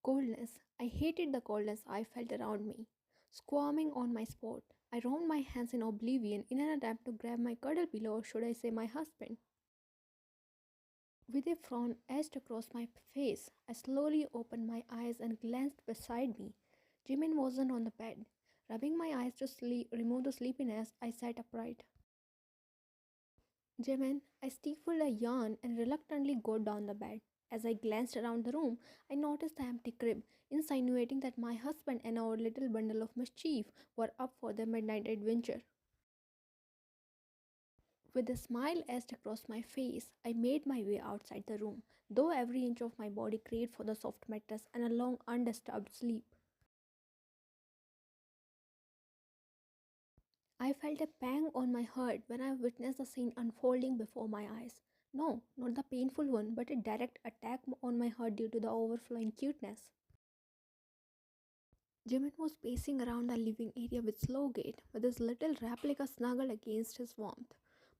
Coldness. I hated the coldness I felt around me. Squirming on my spot, I roamed my hands in oblivion in an attempt to grab my cuddle pillow, or should I say my husband. With a frown etched across my face, I slowly opened my eyes and glanced beside me. Jimin wasn't on the bed. Rubbing my eyes to remove the sleepiness, I sat upright. Jimin, I stifled a yawn and reluctantly got down the bed. As I glanced around the room, I noticed the empty crib, insinuating that my husband and our little bundle of mischief were up for their midnight adventure. With a smile etched across my face, I made my way outside the room, though every inch of my body craved for the soft mattress and a long, undisturbed sleep. I felt a pang on my heart when I witnessed the scene unfolding before my eyes. No, not the painful one, but a direct attack on my heart due to the overflowing cuteness. Jimin was pacing around the living area with slow gait, with his little replica snuggled against his warmth.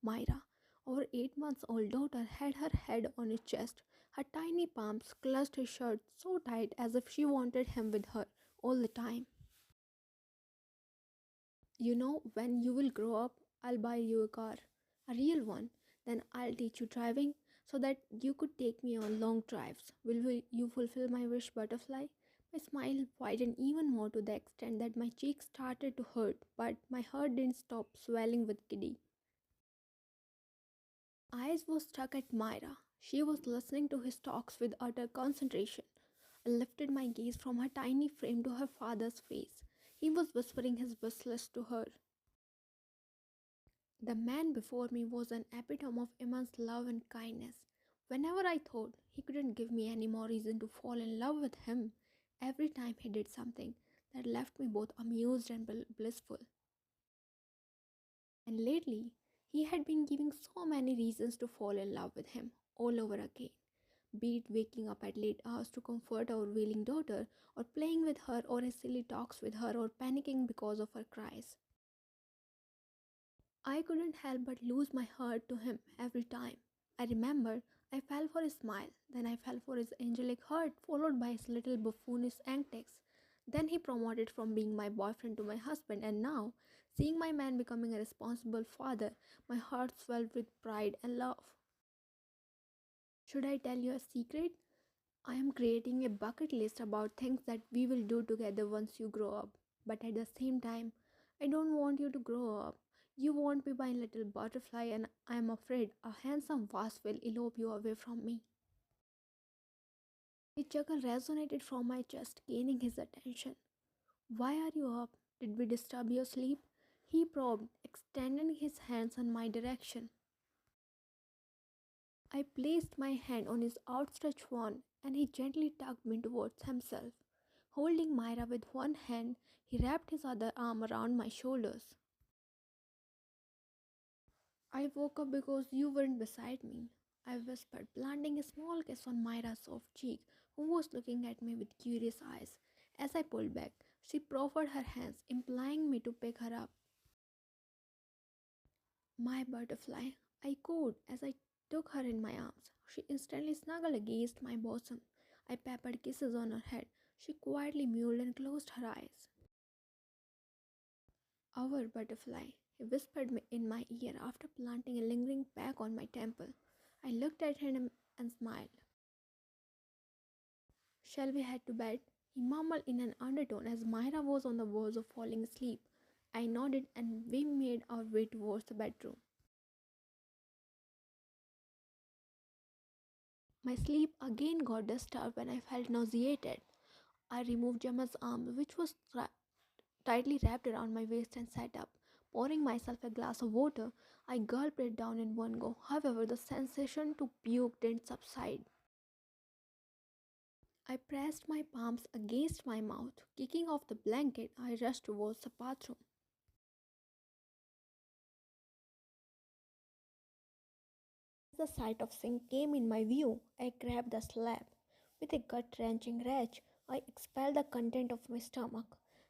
Myra, our 8 months old daughter, had her head on his chest. Her tiny palms clutched his shirt so tight as if she wanted him with her all the time. You know, when you will grow up, I'll buy you a car, a real one. Then I'll teach you driving so that you could take me on long drives. You fulfill my wish, butterfly? My smile widened even more to the extent that my cheeks started to hurt, but my heart didn't stop swelling with giddy. Eyes was stuck at Myra. She was listening to his talks with utter concentration. I lifted my gaze from her tiny frame to her father's face. He was whispering his wish list to her. The man before me was an epitome of immense love and kindness. Whenever I thought he couldn't give me any more reason to fall in love with him, every time he did something that left me both amused and blissful. And lately, he had been giving so many reasons to fall in love with him all over again. Be it waking up at late hours to comfort our wailing daughter, or playing with her, or his silly talks with her, or panicking because of her cries. I couldn't help but lose my heart to him every time. I remember I fell for his smile, then I fell for his angelic heart, followed by his little buffoonish antics. Then he promoted from being my boyfriend to my husband, and now, seeing my man becoming a responsible father, my heart swelled with pride and love. Should I tell you a secret? I am creating a bucket list about things that we will do together once you grow up. But at the same time, I don't want you to grow up. You won't be my little butterfly, and I am afraid a handsome wasp will elope you away from me. A chuckle resonated from my chest, gaining his attention. Why are you up? Did we disturb your sleep? He probed, extending his hands in my direction. I placed my hand on his outstretched one, and he gently tugged me towards himself. Holding Myra with one hand, he wrapped his other arm around my shoulders. I woke up because you weren't beside me, I whispered, planting a small kiss on Myra's soft cheek, who was looking at me with curious eyes. As I pulled back, she proffered her hands, implying me to pick her up. My butterfly, I cooed as I took her in my arms. She instantly snuggled against my bosom. I peppered kisses on her head. She quietly mewed and closed her eyes. Our butterfly, he whispered in my ear after planting a lingering peck on my temple. I looked at him and smiled. Shall we head to bed? He mumbled in an undertone as Myra was on the verge of falling asleep. I nodded and we made our way towards the bedroom. My sleep again got disturbed when I felt nauseated. I removed Gemma's arm, which was tightly wrapped around my waist, and sat up. Pouring myself a glass of water, I gulped it down in one go. However, the sensation to puke didn't subside. I pressed my palms against my mouth. Kicking off the blanket, I rushed towards the bathroom. As the sight of sink came in my view, I grabbed the slab. With a gut-wrenching retch, I expelled the content of my stomach.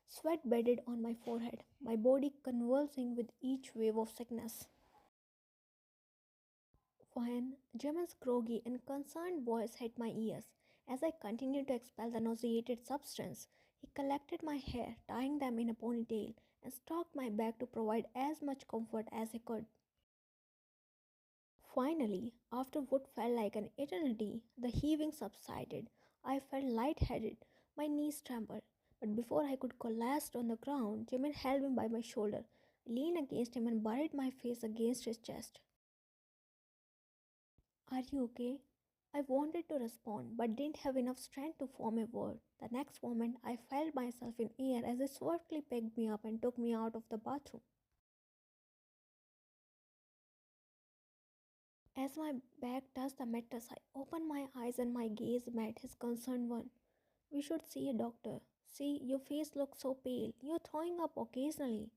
Sweat beaded on my forehead, my body convulsing with each wave of sickness. When Gemma's groggy and concerned voice hit my ears, As I continued to expel the nauseated substance, he collected my hair, tying them in a ponytail, and stroked my back to provide as much comfort as he could. Finally, after what felt like an eternity, the heaving subsided. I felt lightheaded, my knees trembled, but before I could collapse on the ground, Jimin held me by my shoulder. I leaned against him and buried my face against his chest. Are you okay? I wanted to respond, but didn't have enough strength to form a word. The next moment, I felt myself in air as he swiftly picked me up and took me out of the bathroom. As my back touched the mattress, I opened my eyes and my gaze met his concerned one. We should see a doctor. See, your face looks so pale. You're throwing up occasionally.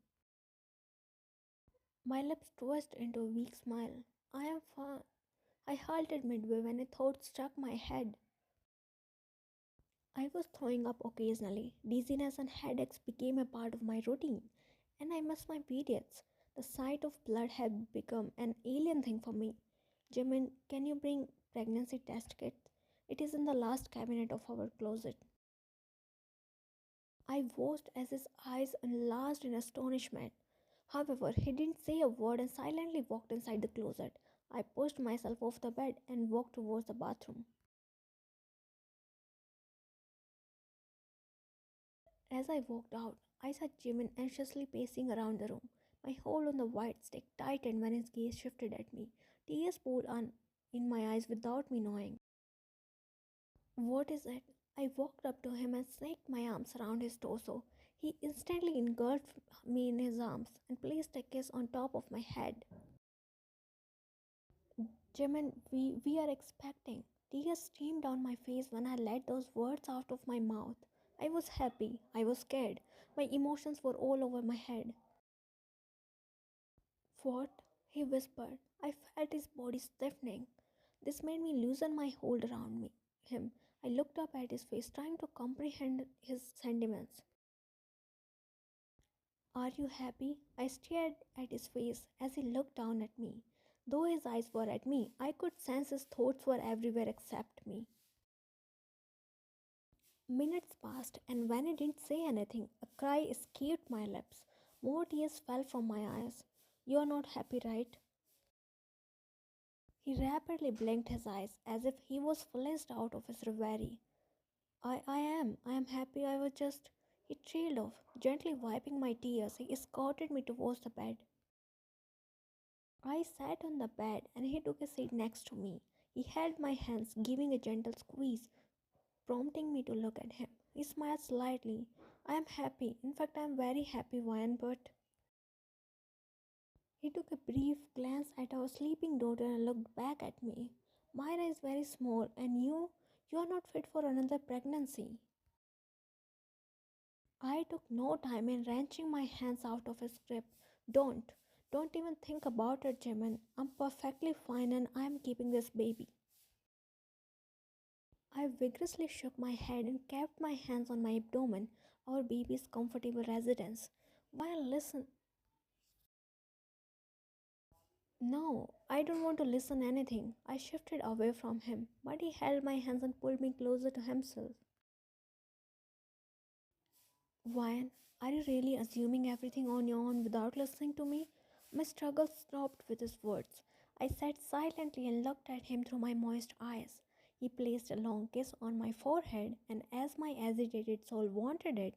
My lips twisted into a weak smile. I am fine. I halted midway when a thought struck my head. I was throwing up occasionally. Dizziness and headaches became a part of my routine, and I missed my periods. The sight of blood had become an alien thing for me. Jimin, can you bring pregnancy test kit? It is in the last cabinet of our closet. I watched as his eyes enlarged in astonishment. However, he didn't say a word and silently walked inside the closet. I pushed myself off the bed and walked towards the bathroom. As I walked out, I saw Jimin anxiously pacing around the room. My hold on the white stick tightened when his gaze shifted at me. Tears poured on in my eyes without me knowing. What is it? I walked up to him and snaked my arms around his torso. He instantly engulfed me in his arms and placed a kiss on top of my head. Jimin, we are expecting. Tears streamed down my face when I let those words out of my mouth. I was happy. I was scared. My emotions were all over my head. What? He whispered. I felt his body stiffening. This made me loosen my hold around him. I looked up at his face, trying to comprehend his sentiments. Are you happy? I stared at his face as he looked down at me. Though his eyes were at me, I could sense his thoughts were everywhere except me. Minutes passed, and when I didn't say anything, a cry escaped my lips. More tears fell from my eyes. You are not happy, right? He rapidly blinked his eyes as if he was fledged out of his reverie. I am happy. I was just. He trailed off, gently wiping my tears. He escorted me towards the bed. I sat on the bed and he took a seat next to me. He held my hands, giving a gentle squeeze, prompting me to look at him. He smiled slightly. I am happy. In fact, I am very happy, Ryan, but. He took a brief glance at our sleeping daughter and looked back at me. Myra is very small, and you are not fit for another pregnancy. I took no time in wrenching my hands out of his grip. Don't even think about it, Jimin. I'm perfectly fine and I'm keeping this baby. I vigorously shook my head and kept my hands on my abdomen, our baby's comfortable residence. While listen, no, I don't want to listen anything. I shifted away from him, but he held my hands and pulled me closer to himself. Ryan, are you really assuming everything on your own without listening to me? My struggle stopped with his words. I sat silently and looked at him through my moist eyes. He placed a long kiss on my forehead, and as my agitated soul wanted it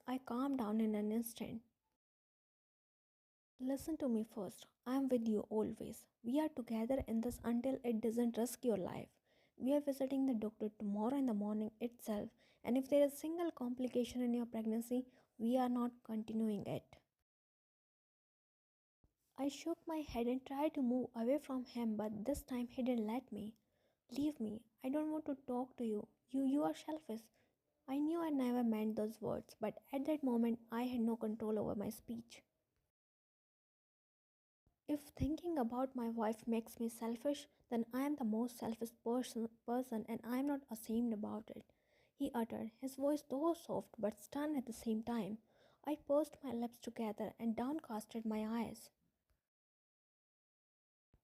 I calmed down in an instant. Listen to me first. I am with you always. We are together in this until it doesn't risk your life. We are visiting the doctor tomorrow in the morning itself, and if there is a single complication in your pregnancy, we are not continuing it. I shook my head and tried to move away from him, but this time he didn't let me. Leave me. I don't want to talk to you. You are selfish. I knew I never meant those words, but at that moment I had no control over my speech. If thinking about my wife makes me selfish, then I am the most selfish person and I am not ashamed about it. He uttered, his voice though soft but stern at the same time. I pursed my lips together and downcasted my eyes.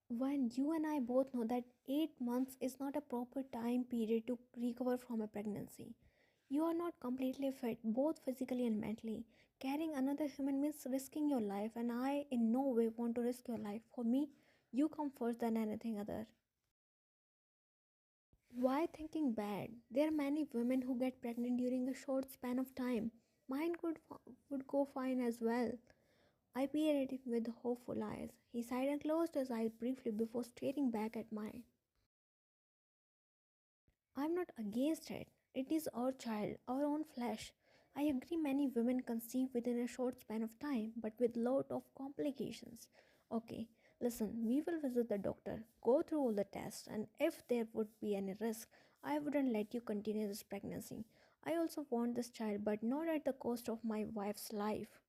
When you and I both know that 8 months is not a proper time period to recover from a pregnancy. You are not completely fit, both physically and mentally. Carrying another human means risking your life, and I in no way want to risk your life. For me, you come first than anything other. Why thinking bad? There are many women who get pregnant during a short span of time. Mine would go fine as well. I peered at him with hopeful eyes. He sighed and closed his eyes briefly before staring back at mine. I'm not against it. It is our child, our own flesh. I agree many women conceive within a short span of time, but with lot of complications. Okay, listen, we will visit the doctor, go through all the tests, and if there would be any risk, I wouldn't let you continue this pregnancy. I also want this child, but not at the cost of my wife's life.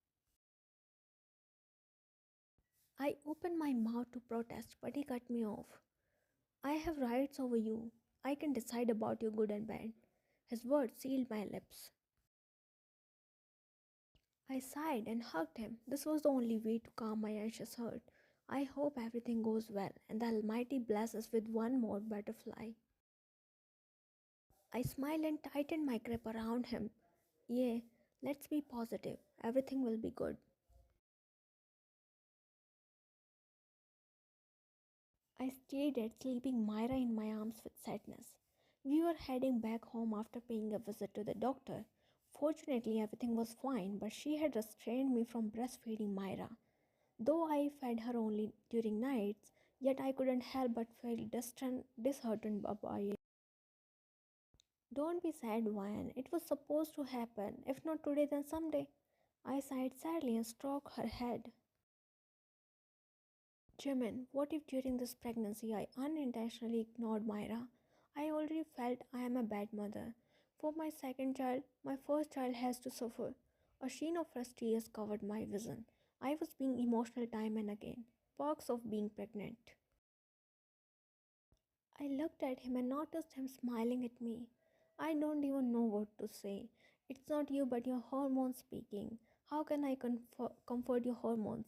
I opened my mouth to protest, but he cut me off. I have rights over you. I can decide about your good and bad. His words sealed my lips. I sighed and hugged him. This was the only way to calm my anxious heart. I hope everything goes well and the Almighty bless us with one more butterfly. I smiled and tightened my grip around him. Yeah, let's be positive. Everything will be good. I stayed at sleeping Myra in my arms with sadness. We were heading back home after paying a visit to the doctor. Fortunately, everything was fine, but she had restrained me from breastfeeding Myra. Though I fed her only during nights, yet I couldn't help but feel disheartened by it. Don't be sad, Ryan. It was supposed to happen. If not today, then someday. I sighed sadly and stroked her head. Jimin, what if during this pregnancy I unintentionally ignored Myra? I already felt I am a bad mother. For my second child, my first child has to suffer. A sheen of fresh tears covered my vision. I was being emotional time and again. Perks of being pregnant. I looked at him and noticed him smiling at me. I don't even know what to say. It's not you but your hormones speaking. How can I comfort your hormones?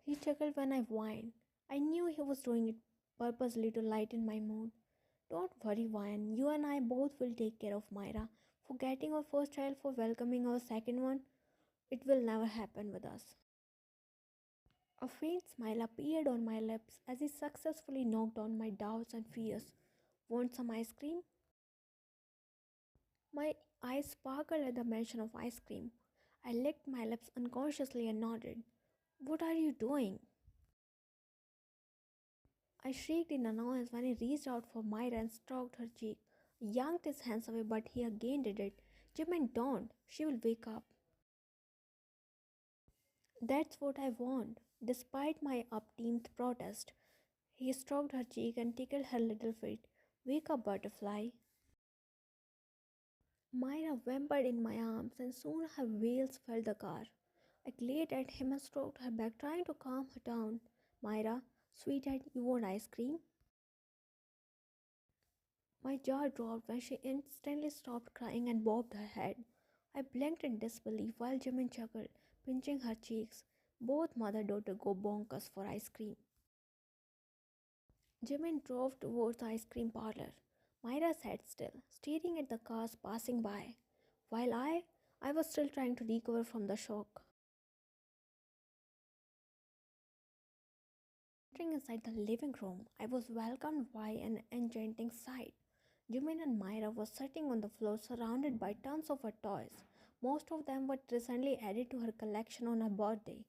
He chuckled when I whined. I knew he was doing it purposely to lighten my mood. Don't worry, Ryan. You and I both will take care of Myra. For getting our first child, for welcoming our second one, it will never happen with us. A faint smile appeared on my lips as he successfully knocked down my doubts and fears. Want some ice cream? My eyes sparkled at the mention of ice cream. I licked my lips unconsciously and nodded. What are you doing? I shrieked in annoyance when he reached out for Myra and stroked her cheek. I yanked his hands away, but he again did it. Jimin, don't. She will wake up. That's what I want. Despite my upteamed protest, he stroked her cheek and tickled her little feet. Wake up, butterfly. Myra whimpered in my arms, and soon her wails filled the car. I glared at him and stroked her back, trying to calm her down. Myra, sweetheart, you want ice cream? My jaw dropped when she instantly stopped crying and bobbed her head. I blinked in disbelief while Jimin chuckled, pinching her cheeks. Both mother-daughter go bonkers for ice cream. Jimin drove towards the ice cream parlor. Myra sat still, staring at the cars passing by, while I was still trying to recover from the shock. Entering inside the living room, I was welcomed by an enchanting sight. Jimin and Myra were sitting on the floor surrounded by tons of her toys. Most of them were recently added to her collection on her birthday.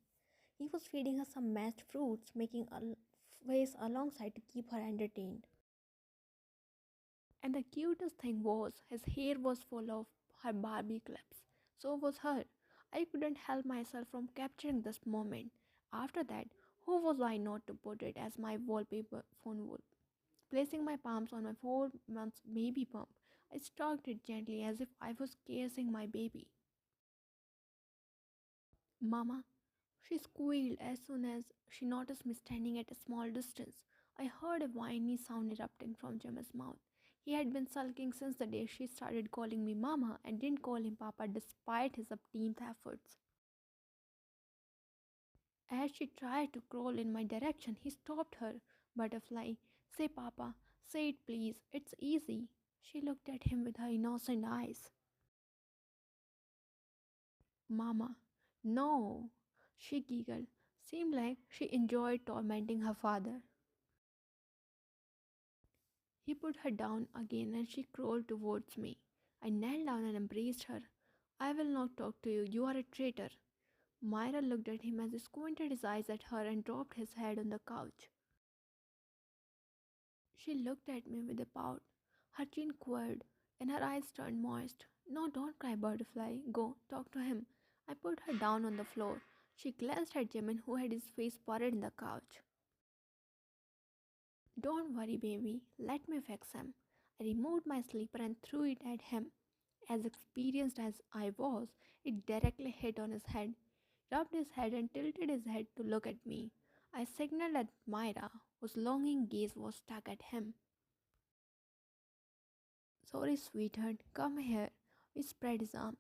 He was feeding her some mashed fruits, making a face alongside to keep her entertained. And the cutest thing was, his hair was full of her Barbie clips. So was her. I couldn't help myself from capturing this moment. After that, who was I not to put it as my wallpaper phone wall? Placing my palms on my 4 months baby bump, I stroked it gently as if I was caressing my baby. Mama, she squealed as soon as she noticed me standing at a small distance. I heard a whiny sound erupting from Jim's mouth. He had been sulking since the day she started calling me Mama and didn't call him Papa despite his upteenth efforts. As she tried to crawl in my direction, he stopped her. Butterfly, say Papa, say it please, it's easy. She looked at him with her innocent eyes. Mama, no, she giggled. Seemed like she enjoyed tormenting her father. He put her down again and she crawled towards me. I knelt down and embraced her. I will not talk to you, you are a traitor. Myra looked at him as he squinted his eyes at her and dropped his head on the couch. She looked at me with a pout. Her chin quivered and her eyes turned moist. No, don't cry, Butterfly. Go, talk to him. I put her down on the floor. She glanced at Jimin, who had his face buried in the couch. Don't worry, baby. Let me fix him. I removed my slipper and threw it at him. As experienced as I was, it directly hit on his head, rubbed his head and tilted his head to look at me. I signaled at Myra, whose longing gaze was stuck at him. Sorry, sweetheart, come here. We spread his arms.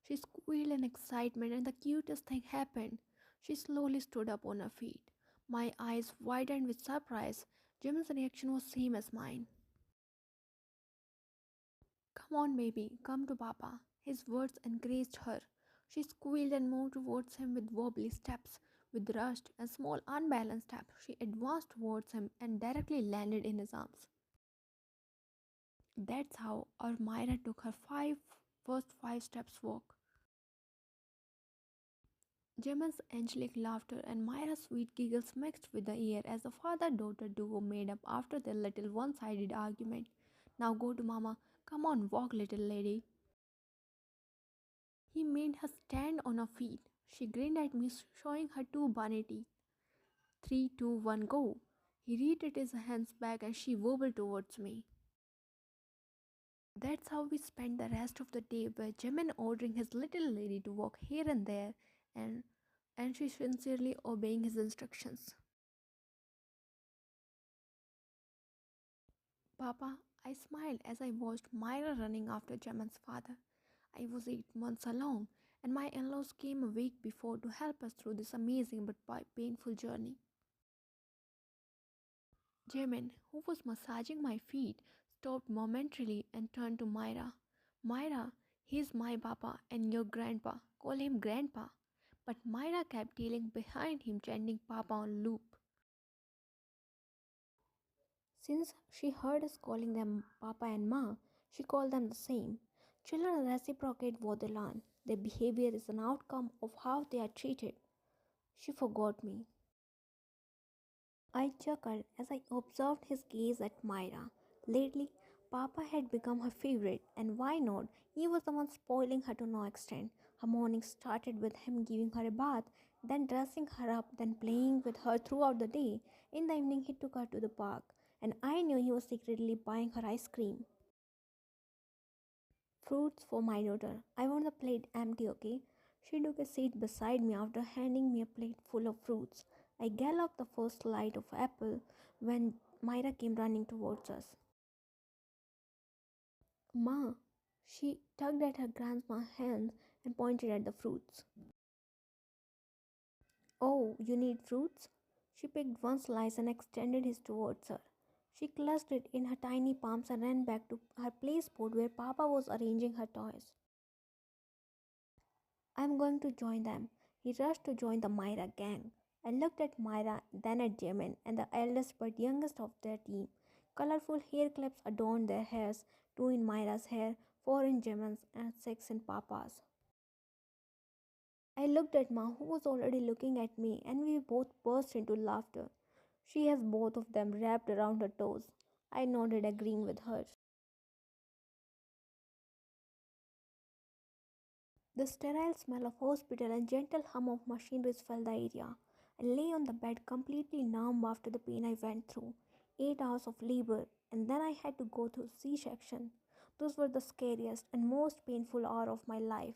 She squealed in excitement, and the cutest thing happened. She slowly stood up on her feet. My eyes widened with surprise. Jim's reaction was same as mine. Come on, baby, come to Papa. His words encouraged her. She squealed and moved towards him with wobbly steps. With rushed and small unbalanced steps, she advanced towards him and directly landed in his arms. That's how our Myra took her first 5 steps walk. Gemma's angelic laughter and Myra's sweet giggles mixed with the air as the father-daughter duo made up after their little one-sided argument. Now go to Mama. Come on, walk, little lady. He made her stand on her feet. She grinned at me, showing her 2 bunny teeth. 3, 2, 1, go. He reached his hands back and she wobbled towards me. That's how we spent the rest of the day, with Jimin ordering his little lady to walk here and there and, and she sincerely obeying his instructions. Papa, I smiled as I watched Myra running after Jimin's father. I was 8 months alone, and my in-laws came a week before to help us through this amazing but painful journey. Jimin, who was massaging my feet, stopped momentarily and turned to Myra. Myra, he's my papa and your grandpa. Call him grandpa. But Myra kept tailing behind him, chanting Papa on loop. Since she heard us calling them Papa and Ma, she called them the same. Children reciprocate what they learn. Their behavior is an outcome of how they are treated. She forgot me. I chuckled as I observed his gaze at Myra. Lately, Papa had become her favorite, and why not? He was the one spoiling her to no extent. Her morning started with him giving her a bath, then dressing her up, then playing with her throughout the day. In the evening, he took her to the park, and I knew he was secretly buying her ice cream. Fruits for my daughter. I want the plate empty, okay? She took a seat beside me after handing me a plate full of fruits. I galloped the first light of apple when Myra came running towards us. Ma, she tugged at her grandma's hands and pointed at the fruits. Oh, you need fruits? She picked one slice and extended his towards her. She clutched it in her tiny palms and ran back to her play spot where Papa was arranging her toys. I'm going to join them. He rushed to join the Myra gang. I looked at Myra, then at Jimin, and the eldest but youngest of their team. Colorful hair clips adorned their hairs, 2 in Myra's hair, 4 in Jimin's, and 6 in Papa's. I looked at Ma, who was already looking at me, and we both burst into laughter. She has both of them wrapped around her toes. I nodded, agreeing with her. The sterile smell of hospital and gentle hum of machineries filled the area. I lay on the bed completely numb after the pain I went through. 8 hours of labor, and then I had to go through C-section. Those were the scariest and most painful hour of my life.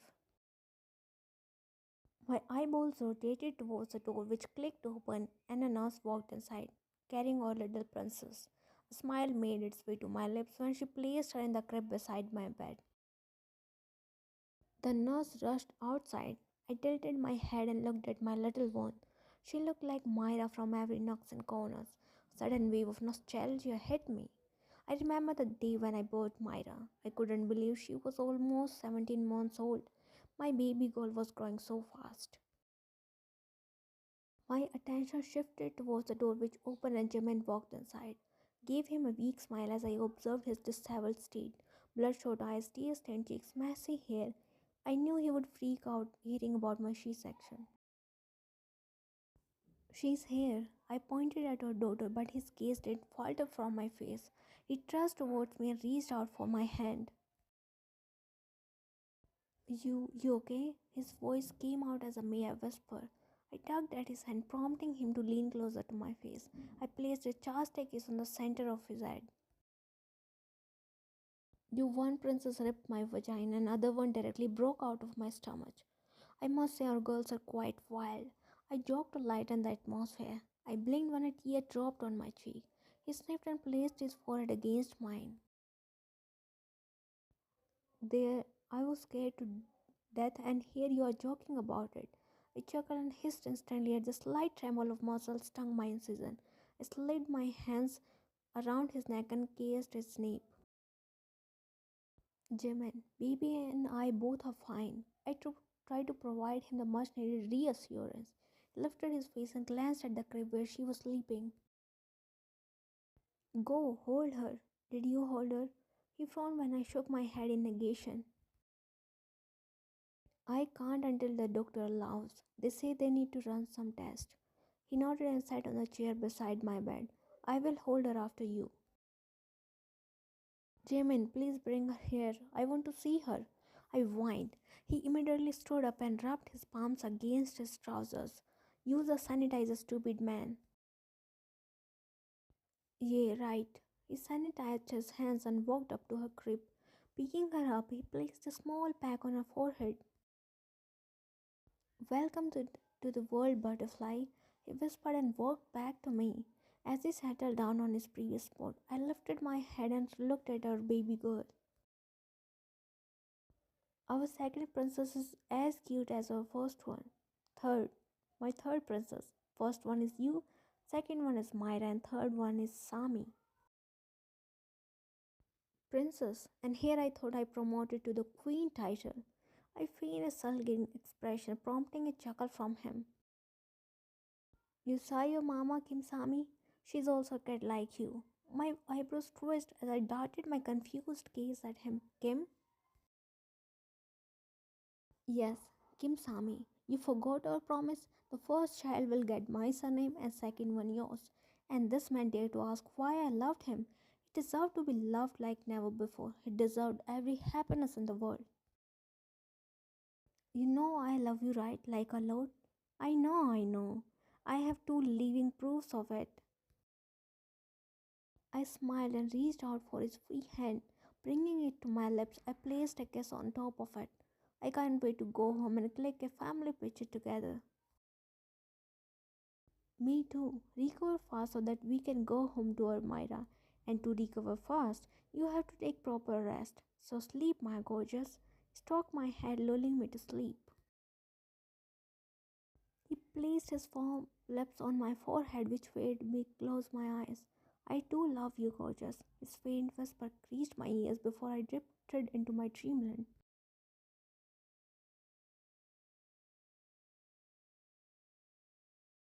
My eyeballs rotated towards the door, which clicked open, and a nurse walked inside, carrying our little princess. A smile made its way to my lips when she placed her in the crib beside my bed. The nurse rushed outside. I tilted my head and looked at my little one. She looked like Myra from every nooks and corners. A sudden wave of nostalgia hit me. I remember the day when I bought Myra. I couldn't believe she was almost 17 months old. My baby girl was growing so fast. My attention shifted towards the door which opened and Jimin walked inside. Gave him a weak smile as I observed his disheveled state. Bloodshot eyes, tear-stained cheeks, messy hair. I knew he would freak out hearing about my C-section. She's here. I pointed at her daughter, but his gaze didn't falter from my face. He thrust towards me and reached out for my hand. You okay? His voice came out as a mere whisper. I tugged at his hand, prompting him to lean closer to my face. I placed a chapstick kiss on the center of his head. You one princess ripped my vagina, and another one directly broke out of my stomach. I must say our girls are quite wild. I joked to lighten the atmosphere. I blinked when a tear dropped on my cheek. He sniffed and placed his forehead against mine. There, I was scared to death, and here you are joking about it. I chuckled and hissed instantly at the slight tremble of muscles stung my incision. I slid my hands around his neck and kissed his nape. Jimin, baby and I both are fine. Tried to provide him the much needed reassurance. He lifted his face and glanced at the crib where she was sleeping. Go, hold her. Did you hold her? He frowned when I shook my head in negation. I can't until the doctor allows. They say they need to run some tests. He nodded and sat on the chair beside my bed. I will hold her after you. Jimin, please bring her here. I want to see her. I whined. He immediately stood up and rubbed his palms against his trousers. Use the sanitizer, stupid man. Yeah, right. He sanitized his hands and walked up to her crib. Picking her up, he placed a small pack on her forehead. Welcome to the world, butterfly, he whispered and walked back to me. As he settled down on his previous spot, I lifted my head and looked at our baby girl. Our second princess is as cute as our first one. Third, my third princess. First one is you, second one is Myra, and third one is Sami. Princess, and here I thought I promoted to the queen title. I feigned a sulking expression, prompting a chuckle from him. You saw your mama, Kim Sami? She's also a cat like you. My eyebrows twitched as I darted my confused gaze at him. Kim? Yes, Kim Sami. You forgot our promise? The first child will get my surname and second one yours. And this man dared to ask why I loved him. He deserved to be loved like never before. He deserved every happiness in the world. You know I love you, right? Like a lot. I know, I know. I have two living proofs of it. I smiled and reached out for his free hand. Bringing it to my lips, I placed a kiss on top of it. I can't wait to go home and click a family picture together. Me too. Recover fast so that we can go home to our Myra. And to recover fast, you have to take proper rest. So sleep, my gorgeous. Stroked my head, lulling me to sleep. He placed his firm lips on my forehead, which made me close my eyes. I too love you, gorgeous. His faint whisper reached my ears before I drifted into my dreamland.